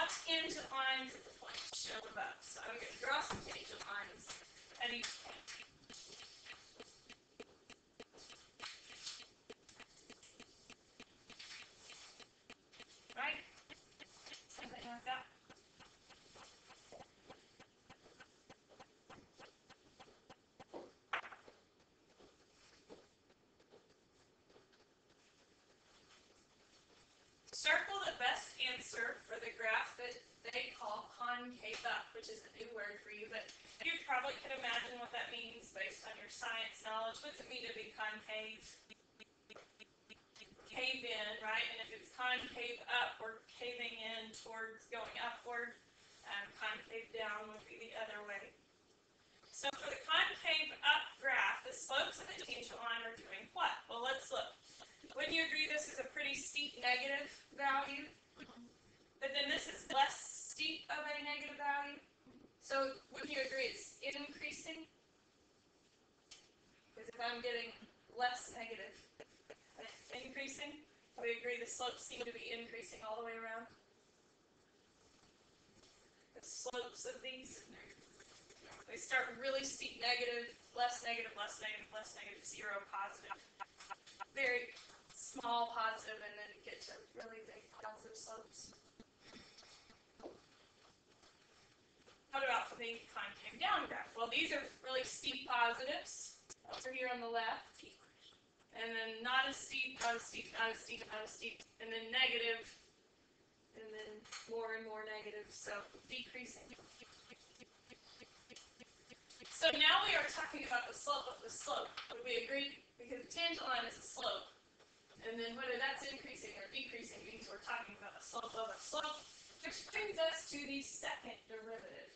draw tangent lines at the point shown above. So I'm going to draw some tangent lines at each point. Right? Something like that. Circle the best answer for the graph that they call concave up, which is a new word for you, but you probably can imagine what that means based on your science knowledge. What's it mean to be concave? Cave in, right? And if it's concave up, we're caving in towards going upward. Concave down would be the other way. So for the concave up graph, the slopes of the tangent line are doing what? Well, let's look. Wouldn't you agree this is a pretty steep negative value? But then this is less steep of a negative value? So wouldn't you agree it's increasing? Because if I'm getting less negative, it's increasing. We agree the slopes seem to be increasing all the way around. The slopes of these, they start really steep negative, less negative, less negative, less negative, 0, positive. Very small positive, and then get to really big positive slopes. What about the concave down graph? Well, these are really steep positives over here on the left, and then not as steep, not as steep, not as steep, not as steep, and then negative, and then more and more negative, so decreasing. So now we are talking about the slope of the slope. Would we agree? Because the tangent line is a slope. And then whether that's increasing or decreasing means we're talking about a slope of a slope, which brings us to the second derivative.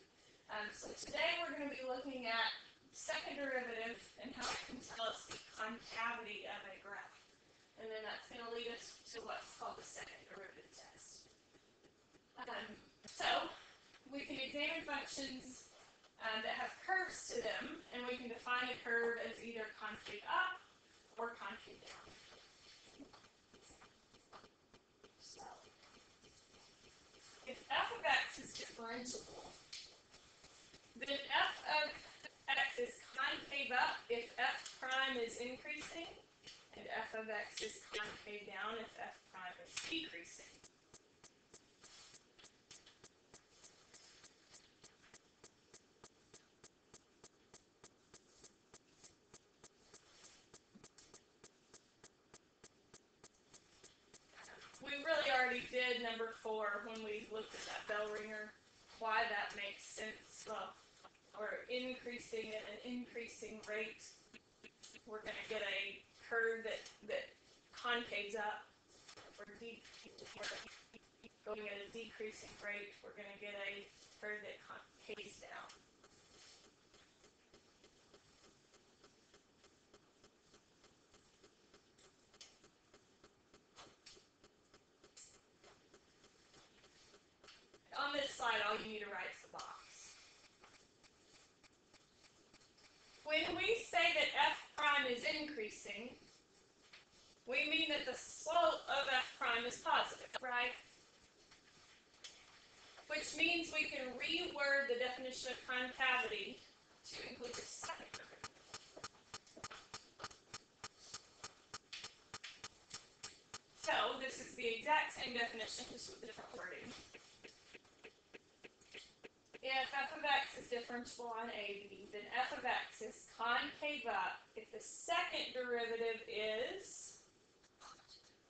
So today we're going to be looking at second derivative and how it can tell us the concavity of a graph. And then that's going to lead us to what's called the second derivative test. So we can examine functions that have curves to them, and we can define a curve as either concave up or concave down. So, if f of x is differentiable, then f of x is concave up if f prime is increasing, and f of x is concave down if f prime is decreasing. We really already did number 4 when we looked at that bell ringer. Why that makes sense. Well, we're increasing at an increasing rate. We're going to get a curve that concaves up. If we're going at a decreasing rate, we're going to get a curve that concaves down. On this slide, all you need to write is the box. When we say that f prime is increasing, we mean that the slope of f prime is positive, right? Which means we can reword the definition of concavity to include the second derivative. So this is the exact same definition, just with different wording. If f of x is differentiable on AB, then f of x is concave up if the second derivative is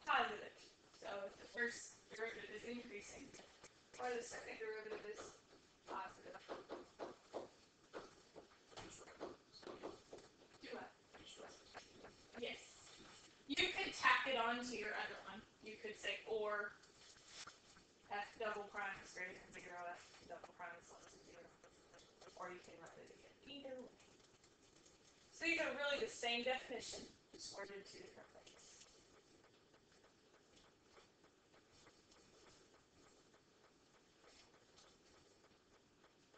positive. So if the first derivative is increasing, or the second derivative is positive. Yes. You could tack it onto your other one. You could say or f double prime is greater than 0, f double prime is less than 0. Or you can write it again. Either way. So these are really the same definition, just worded 2 different ways.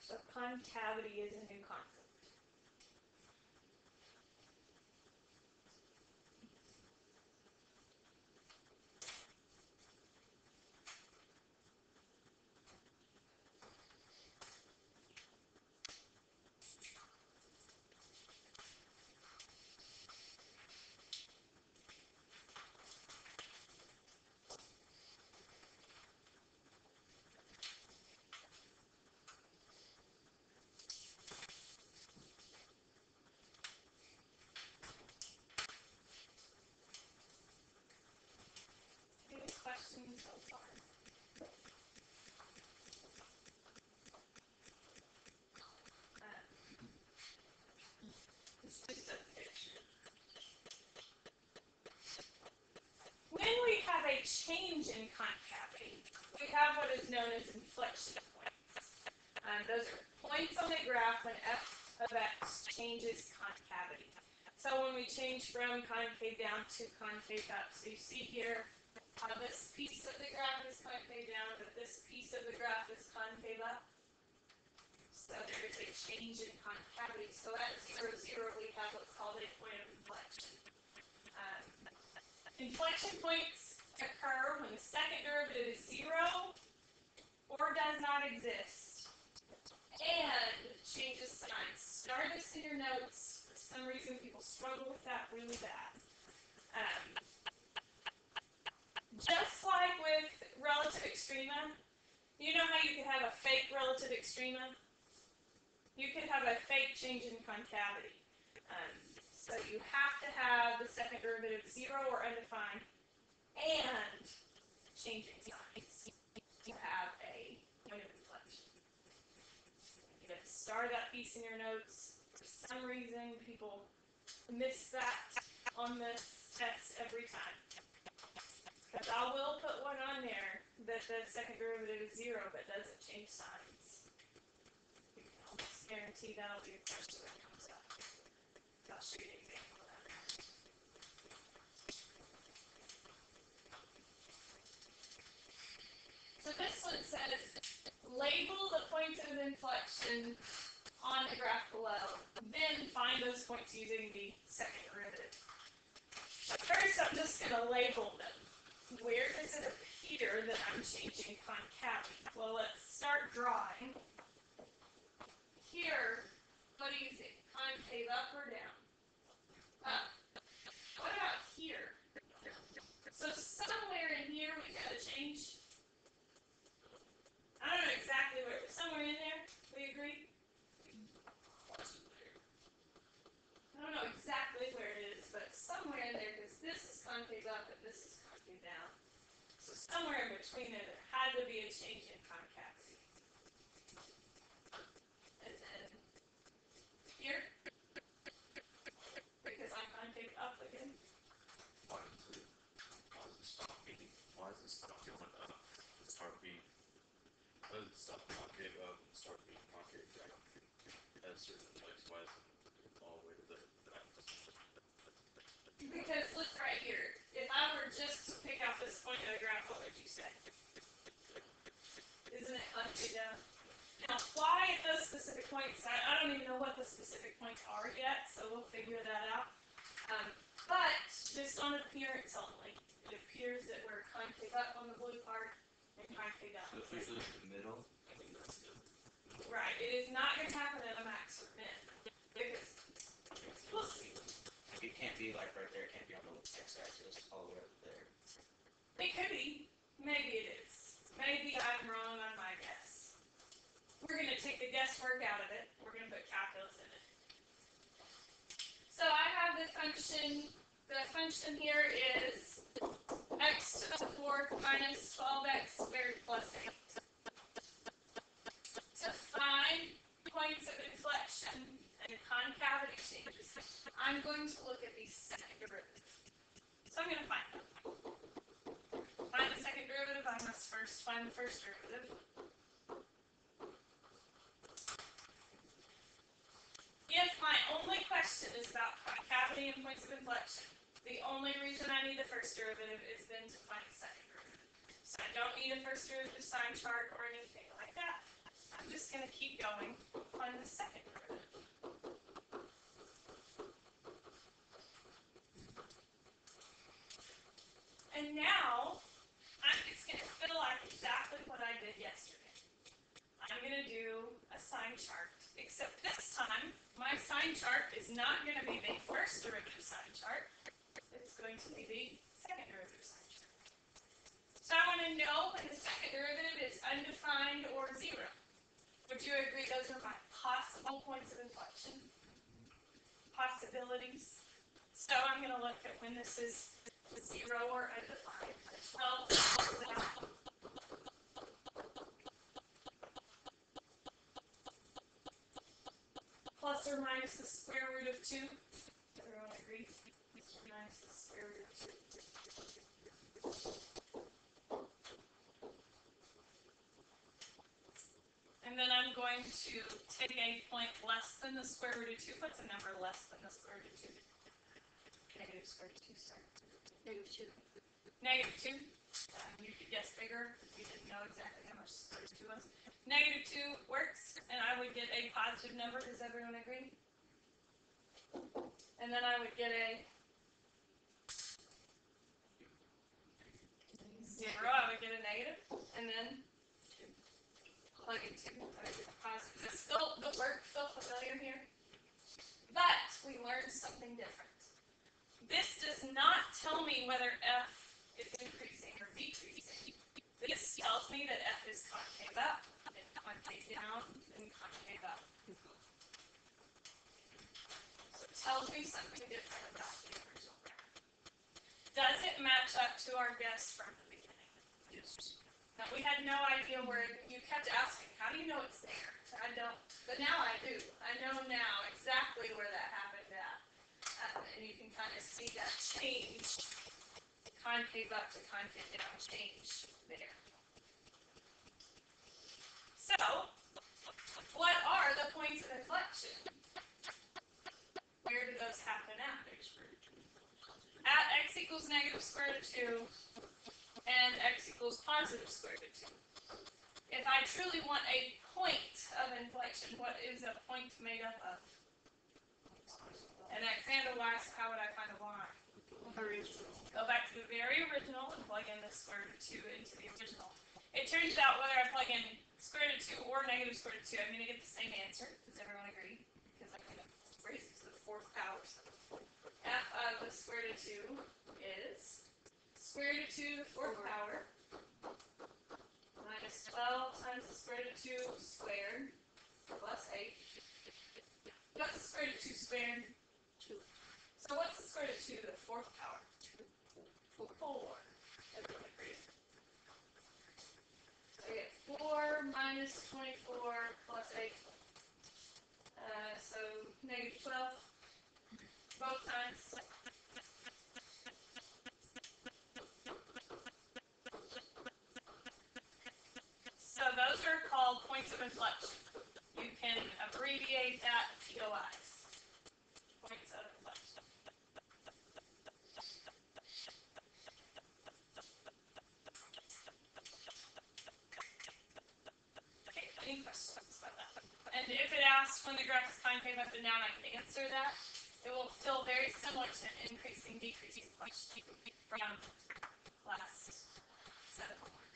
So concavity is a new concept. known as inflection points. Those are points on the graph when f of x changes concavity. So when we change from concave down to concave up, so you see here how this piece of the graph is concave down, but this piece of the graph is concave up. So there is a change in concavity. So at 0, 0, we have what's called a point of inflection. Inflection points occur when the second derivative is 0 or does not exist and changes signs. Star this in your notes. For some reason, people struggle with that really bad. Just like with relative extrema, you know how you could have a fake relative extrema? You could have a fake change in concavity. So you have to have the second derivative 0 or undefined and changing signs to have a point of inflection. You have to star that piece in your notes. For some reason, people miss that on this test every time. Because I will put one on there that the second derivative is 0 but doesn't change signs. You can almost guarantee that'll be a question that comes up. I'll show you an example of that. So this one says, label the points of inflection on the graph below, then find those points using the second derivative. First, I'm just going to label them. Where does it appear that I'm changing concavity? Well, let's start drawing. Here, what do you think? Concave up or down? Up. What about here? So somewhere in here we got to change. I don't know exactly where, but somewhere in there, we agree? I don't know exactly where it is, but somewhere in there, because this is concave up and this is concave down. So somewhere in between there had to be a change in concavity. And then here, because I'm concave up again. Why does it stop being? Why does it stop going up and start being? Why does it stop concave up and start being concave down? At a certain place, why is it all the way to the back? Because look right here. If I were just to pick out this point of the graph, what would you say? Isn't it concave down? Now, why at those specific points? I don't even know what the specific points are yet, so we'll figure that out. But just on appearance only, it appears that we're concave up on the blue part and concave down. So if we look at the middle, I think that's good. Right. It is not going to happen at a max or min. Because we'll see. It can't be like right there. It can't be on the x-axis all the way up there. It could be. Maybe it is. Maybe I'm wrong on my guess. We're going to take the guesswork out of it. We're going to put calculus in it. So I have the function. The function here is x to the 4th minus 12x squared plus 8. To find points of inflection and concavity changes, I'm going to look at the second derivative. So I'm going to find them. Find the second derivative, I must first find the first derivative. If my only question is about concavity and points of inflection, the only reason I need the first derivative is then to find the second derivative. So I don't need a first derivative sign chart or anything like that. I'm just going to keep going, find the second derivative. And now, it's going to feel like exactly what I did yesterday. I'm going to do a sign chart, except this time, my sign chart is not going to be the first derivative sign chart. It's going to be the second derivative sign chart. So I want to know when the second derivative is undefined or 0. Would you agree those are my possible points of inflection? Possibilities. So I'm going to look at when this is 0 or undefined. 12 plus or minus the square root of 2. Everyone agree? Plus or minus the square root of 2. going to take a point less than the square root of 2. What's a number less than the square root of 2? Negative square root of 2, sorry. -2. Negative 2. You could guess bigger if you didn't know exactly how much square root of 2 was. Negative 2 works, and I would get a positive number. Does everyone agree? And then I would get a 0. I would get a negative, and then plug in 2. I would get a positive. Does still the work feel familiar here? But we learned something different. This does not tell me whether f is increasing or decreasing. This tells me that f is concave up, and concave down, and concave up. So it tells me something different about the original graph. Does it match up to our guess from the beginning? Yes. Now, we had no idea where, you kept asking, how do you know it's there? I don't, but now I do. I know now exactly where that happened at. And you can kind of see that change, concave up to concave down change there. So, what are the points of inflection? Where do those happen at? At x equals negative square root of 2 and x equals positive square root of 2. If I truly want a point of inflection, what is a point made up of? An x and a y, so how would I find a y? Go back to the very original and plug in the square root of 2 into the original. It turns out whether I plug in square root of 2 or negative square root of 2, I'm going to get the same answer. Does everyone agree? Because I'm going to raise it to the 4th power. F of the square root of 2 is square root of 2 to the 4th power minus 12 times the square root of 2 squared plus 8. What's the square root of 2 squared? 2. So what's the square root of 2 to the 4th power? 4. Everyone agree? So we get 4 minus 24 plus 8. So negative 12. Both times. So those are called points of inflection. You can abbreviate that POIs. Points of inflection. Okay, any questions about that? And if it asks when the graph is concave up and down, I can answer that. It will feel very similar to an increasing, decreasing function from last set of homework.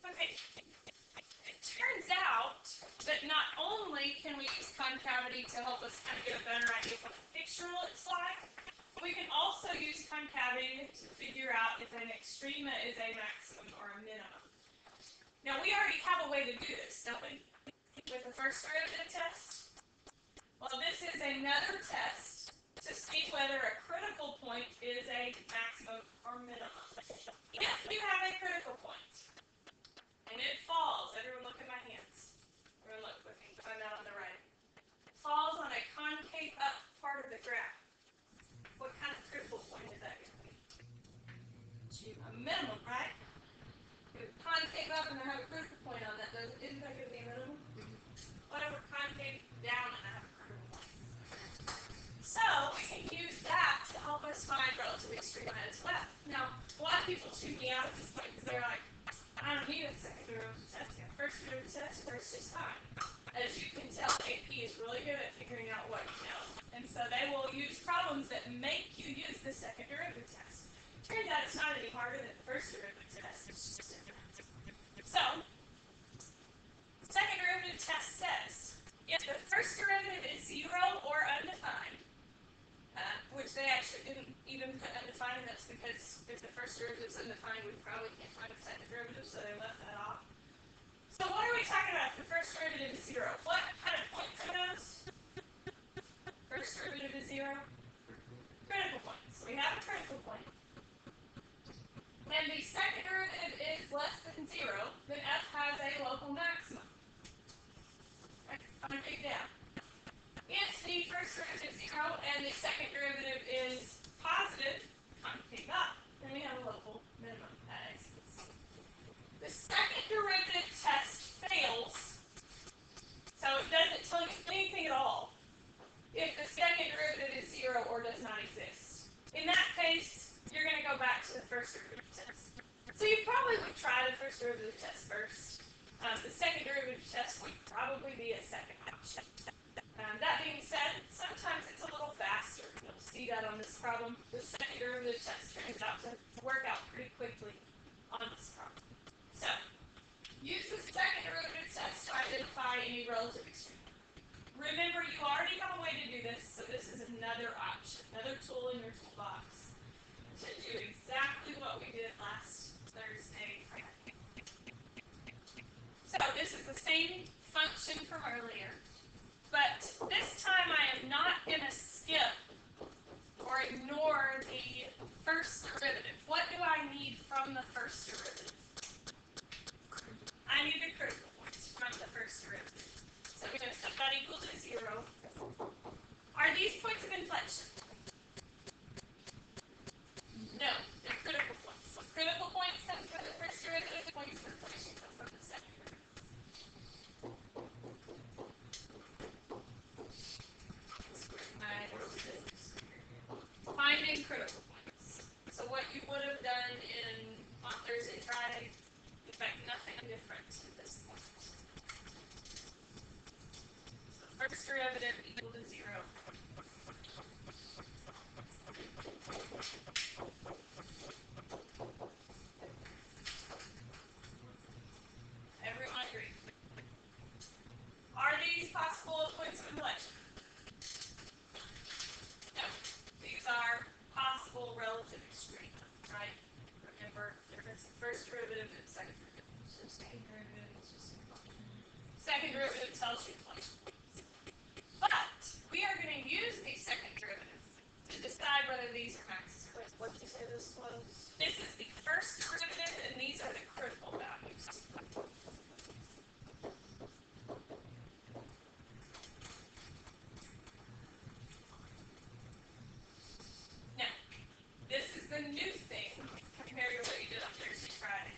Okay, it turns out that not only can we use concavity to help us kind of get a better idea of what the picture looks like, but we can also use concavity to figure out if an extrema is a maximum or a minimum. Now, we already have a way to do this, don't we? With the first derivative test. Well, this is another test to see whether a critical point is a maximum or minimum. If you have a critical point, and it falls, everyone look at my hands. Everyone look with me, I'm out on the right. It falls on a concave up part of the graph. What kind of critical point is that going to be? A minimum, right? If it's concave up and I have a critical point on that, isn't that going to be a minimum? Whatever concave down and I have a critical point. So we can use that to help us find relative extrema as well. Now, a lot of people tune me out at this point because they're like, I don't need a second derivative test. First derivative test, first is fine. As you can tell, AP is really good at figuring out what you know. And so they will use problems that make you use the second derivative test. Turns out it's not any harder than the first derivative test. It's just different. So, second derivative test says, if the first derivative is 0 or undefined, which they actually didn't even put undefined, and that's because if the first derivative is undefined, we probably can't find a second derivative, so they left that off. So what are we talking about if the first derivative is 0? What kind of points are those? First derivative is 0? Critical points. We have a critical point. When the second derivative is less than 0, then f has a local maximum. Concave down. If the first derivative is 0 and the second derivative is positive, concave up, then we have a local minimum at x equals 0. The second derivative test first derivative test first. The second derivative test would probably be a second option. That being said, sometimes it's a little faster. You'll see that on this problem. The second derivative test turns out to work out pretty quickly on this problem. So, use the second derivative test to identify any relative extreme. Remember, you already have a way to do this, so this is another option, another tool in your toolbox to do exactly what we did last Thursday. So this is the same function from earlier, but this time I am not going to skip or ignore the first derivative. What do I need from the first derivative? I need the critical points from the first derivative. So we're going to set that equal to 0. Are these points of inflection? No, they're critical points. Critical points come from the first derivative, points of inflection come from the second derivative. Finding critical points. So what you would have done on Thursday, Friday, in fact, nothing different at this point. First derivative equal to 0. Everyone agree? Are these possible points of inflection? No. These are possible relative extreme, right? Remember, difference in first derivative and second derivative. So second derivative is just second derivative tells you inflection. But we are going to use the second derivative to decide whether these are maxes. What did you say this was? This is the first derivative, and these are the critical values. Now, this is the new thing compared to what you did on Thursday, Friday.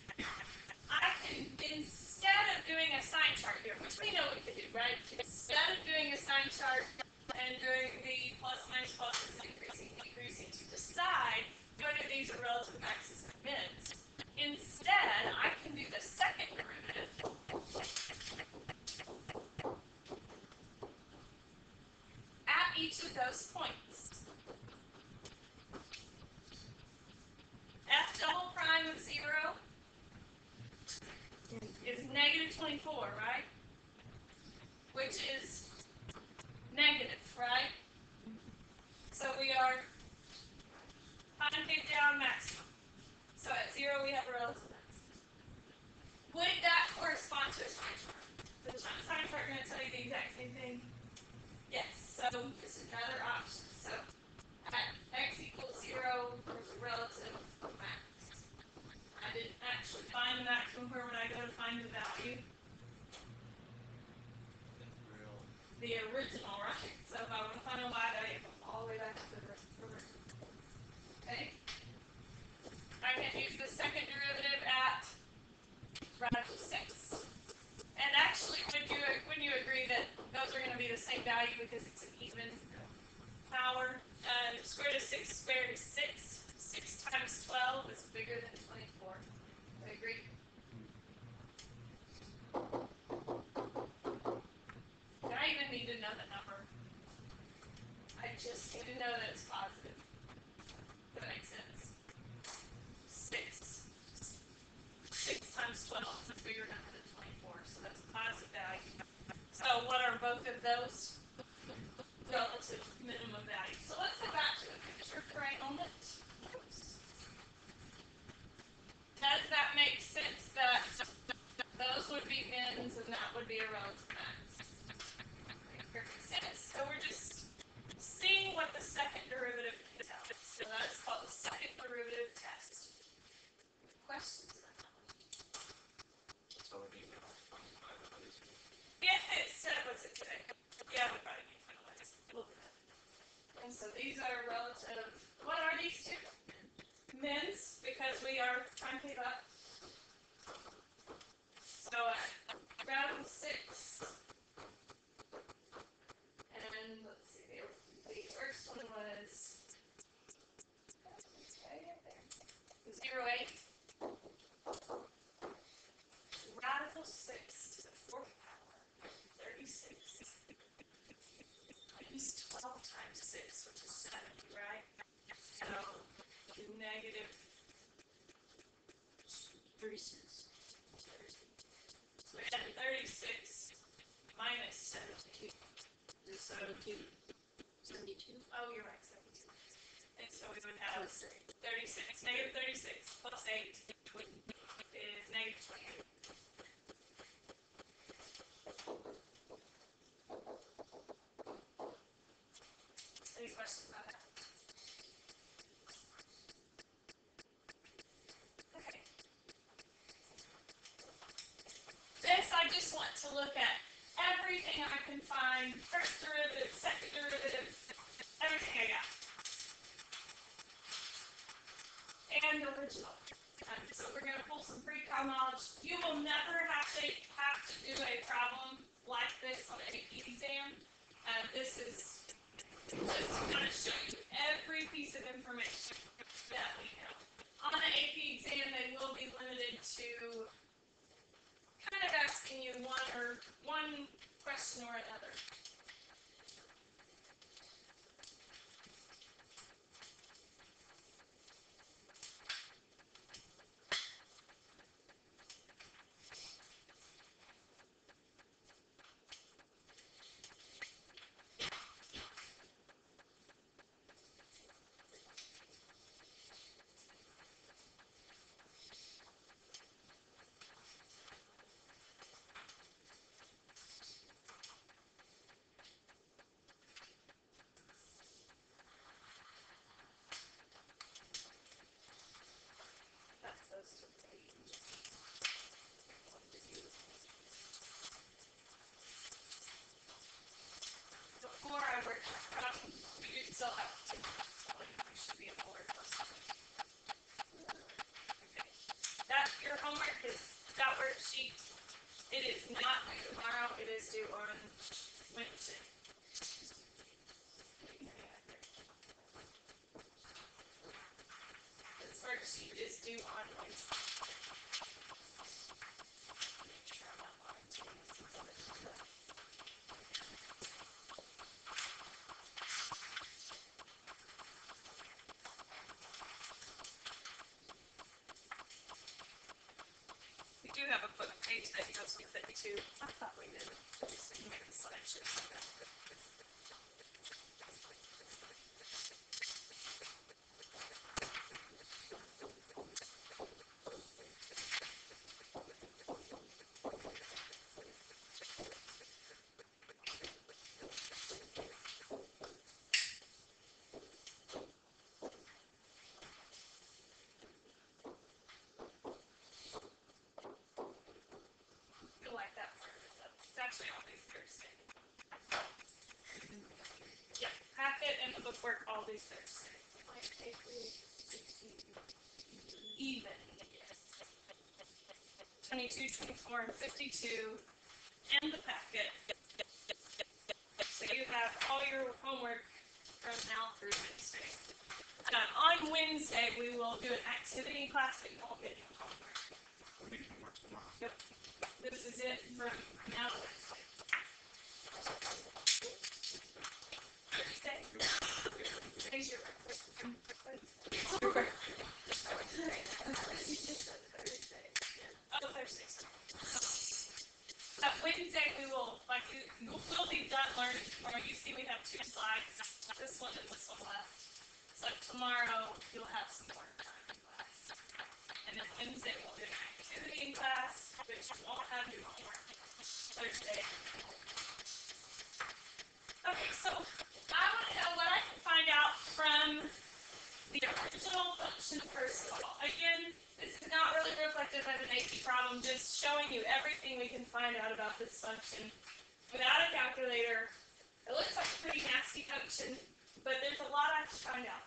I can, instead of doing a sign chart here, which we know we could do, right? Instead of doing a sign chart and doing the plus, minus, pluses, increasing, decreasing to decide whether these are relative maxes and mins, instead, I can do the second derivative at each of those points. F double prime of 0 is negative 24, right? Which is negative, right? So we are concave down maximum. So at 0 we have a relative maximum. Would that correspond to a sign chart? The sign chart going to tell you the exact same thing? Yes. So this is another option. So at x equals 0, there's a relative max. I didn't actually find the maximum. Where would I go to find the value? The original, right? So if I want to find a y value, I go all the way back to the original. Okay? I can use the second derivative at radical 6. And actually, would you agree that those are going to be the same value because it's an even power? Square root of 6 squared is 6. 6 times 12 is bigger than 24. I agree? I even need to know the number. I just need to know that it's positive. Does that make sense? 6. 6 times 12 is bigger than 24, so that's a positive value. So what are both of those? Relative minimum values. So let's go back to the picture for a moment. Does that make sense that those would be mins and that would be a relative max? Perfect sense. So we're just seeing what the second derivative is. So that's called the second derivative test. Questions? So we're being If it said what's it today? Yeah, we probably need to finalize a little bit. And so these are relative. What are these two? Mins, because we are trying to pick up. So radical 6. And let's see, the first one was 0, 8. 36. So we had 36 minus 72. Is 72. 72. Oh, you're right, 72. And so we would have 36. Negative 36 plus 8 is negative 28. Any questions about that? Okay. This, I just want to look at everything I can find, first derivative, second derivative, everything I got. And the original. So we're going to pull some pre-cal knowledge. You will never have to do a problem like this on an AP exam. This is just going to show you every piece of information that we have. On an AP exam, they will be limited to kind of asking you one question or another. Before I work, you still have to. You should be in the word list. Okay. That your homework is that worksheet. It is not due tomorrow. It is due on Wednesday. This worksheet is due on Wednesday. We do have a book page that goes with it too. I thought we did. Just didn't make the slideshow. You'll like that part of it though. It's actually always Thursday. Yeah, packet and the bookwork all these Thursday. Even. 22, 24, and 52, and the packet. So you have all your homework from now through Wednesday. On Wednesday, we will do an activity class, but you won't get any homework. Yep. This is it from now to Wednesday. Thursday. Today's your birthday. Oh, Thursday. Wednesday we will, we'll be done learning tomorrow. You see we have 2 slides, this one and this one left. So tomorrow you'll have some more time in class. And then Wednesday we'll do an activity in class, which won't have your homework. Thursday. Okay, so I want to know what I can find out from the original function first of all. Again, this is not really reflective of an AP problem, just showing you everything we can find out about this function without a calculator. It looks like a pretty nasty function, but there's a lot I have to find out.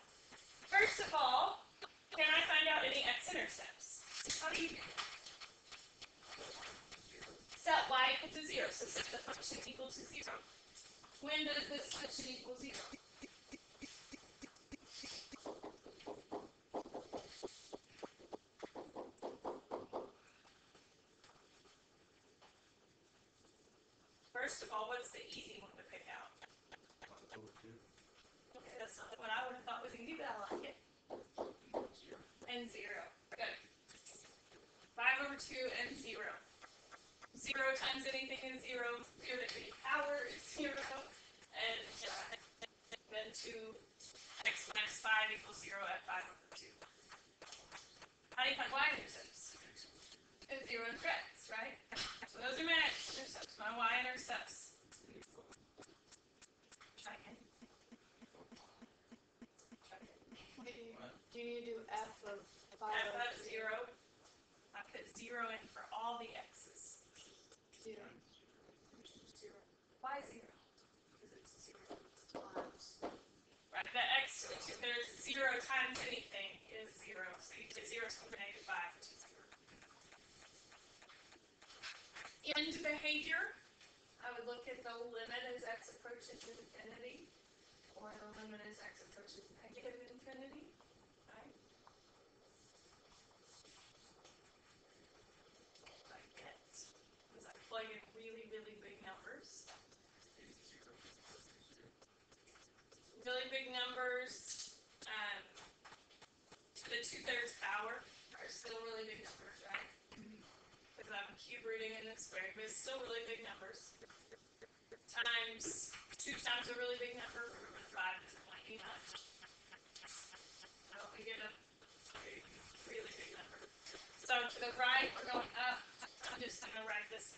First of all, can I find out any x-intercepts? How do you do that? Set y equal to 0, so set the function equal to 0. When does this function equal 0? First of all, what's the easy one to pick out? Okay, that's not what I would have thought was easy, but I like it. And 0. Good. 5 2, and 0. 0 times anything is 0, 0 to any power is 0, and then 2x minus 5 equals 0 at 5 over 2. How do you find y-intercepts? It's 0 and x, right? So those are my x-intercepts, my y-intercepts. Try again. Do you need to do f of 5 F over of 0. I put 0 in for all the x's. 0? 0. Why 0? Because it's 0 times. Right, the x to the 2/3, 0 times anything is 0. So you get 0 to the negative 5, which is 0. End behavior, I would look at the limit as x approaches infinity, or the limit as x approaches negative infinity. Right? What I get is I plug in really, really big numbers. Really big numbers to the 2/3 power are still really big numbers, right? Because I'm cube rooting in this square, but it's still really big numbers. Times 2 times a really big number, 5 is 29. So we get a really big number. So to the right, we're going up. I'm just going to write this.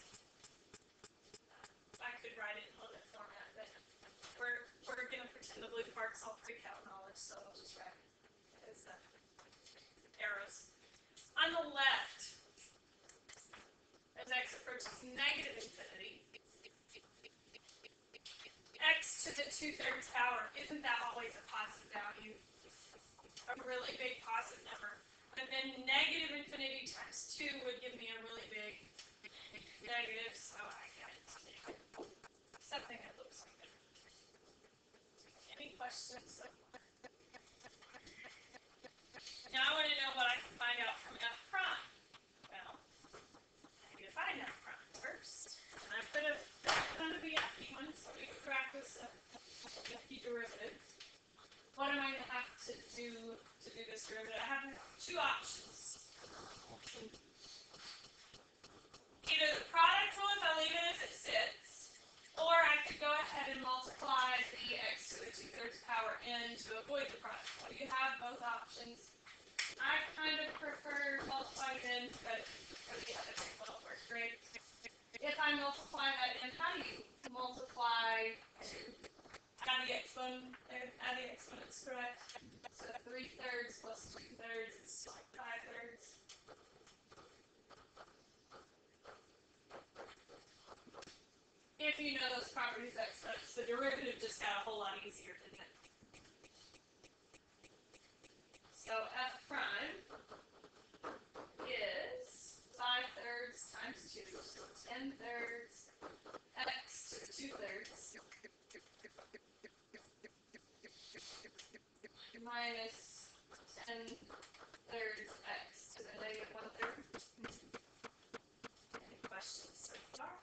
I could write it in a little bit format, but we're going to pretend the blue part's all pre-calc knowledge, so I'll just write it as arrows. On the left, as x approaches negative infinity, x to the 2/3 power, isn't that always a positive value? A really big positive number. And then negative infinity times 2 would give me a really big negative, so I get something that looks like that. Any questions? Now I want to know what I can find out from f prime. Well, I need to find f prime first. And I put on the FP one so we can practice a FP derivative. What am I going to have to do this derivative? I have 2 options. Either the product rule if I leave it as it sits, or I could go ahead and multiply the x to the 2/3 power n to avoid the product rule. You have both options. I kind of prefer multiplying n, but the other thing will work great. If I multiply that n, how do you multiply to add the exponents, correct? So 3/3 plus 2/3 is like 5/3. If you know those properties, that's the derivative just got a whole lot easier, didn't it? So f prime is 5/3 times 2, so 10/3 x to the 2/3 minus 10/3 x to the negative 1/3. Any questions so far?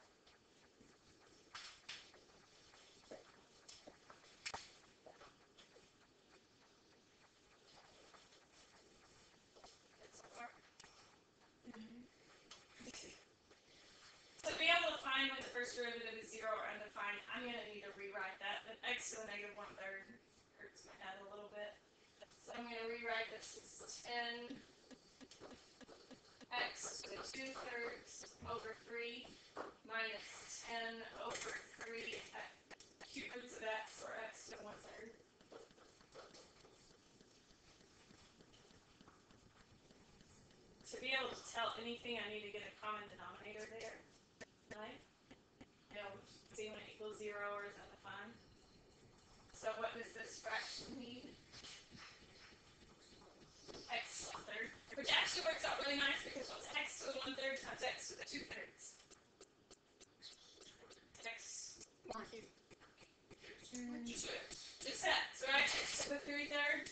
So to be able to find when the first derivative is 0 or undefined, I'm going to need to rewrite that. But x to the negative 1/3 hurts my head a little bit. So I'm going to rewrite this as 10 x to the 2/3 over 3 minus 10 over 3 cube roots of x, or x to 1/3. To be able to tell anything, I need to get a common denominator there, right? See when it equals 0 or is undefined. So what does this fraction need? X to the 1/3, which actually works out really nice because what's x to the 1/3 times x to the 2/3? X. Just x, right? X to the 3/3.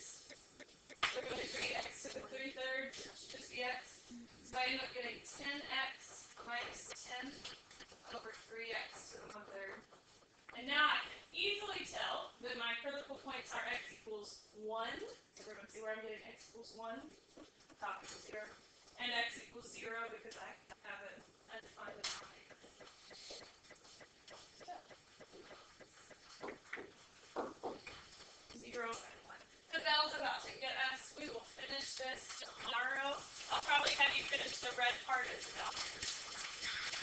So we're going to 3x to the 3/3, just the x. So I end up getting 10x minus 10 over 3x to the 1/3. And now I can easily tell that my critical points are x equals 1. So we're going to see where I'm getting x equals 1. Top equals 0. And x equals 0 because I tomorrow. I'll probably have you finish the red part as well.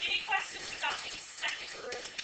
Any questions about the second derivative?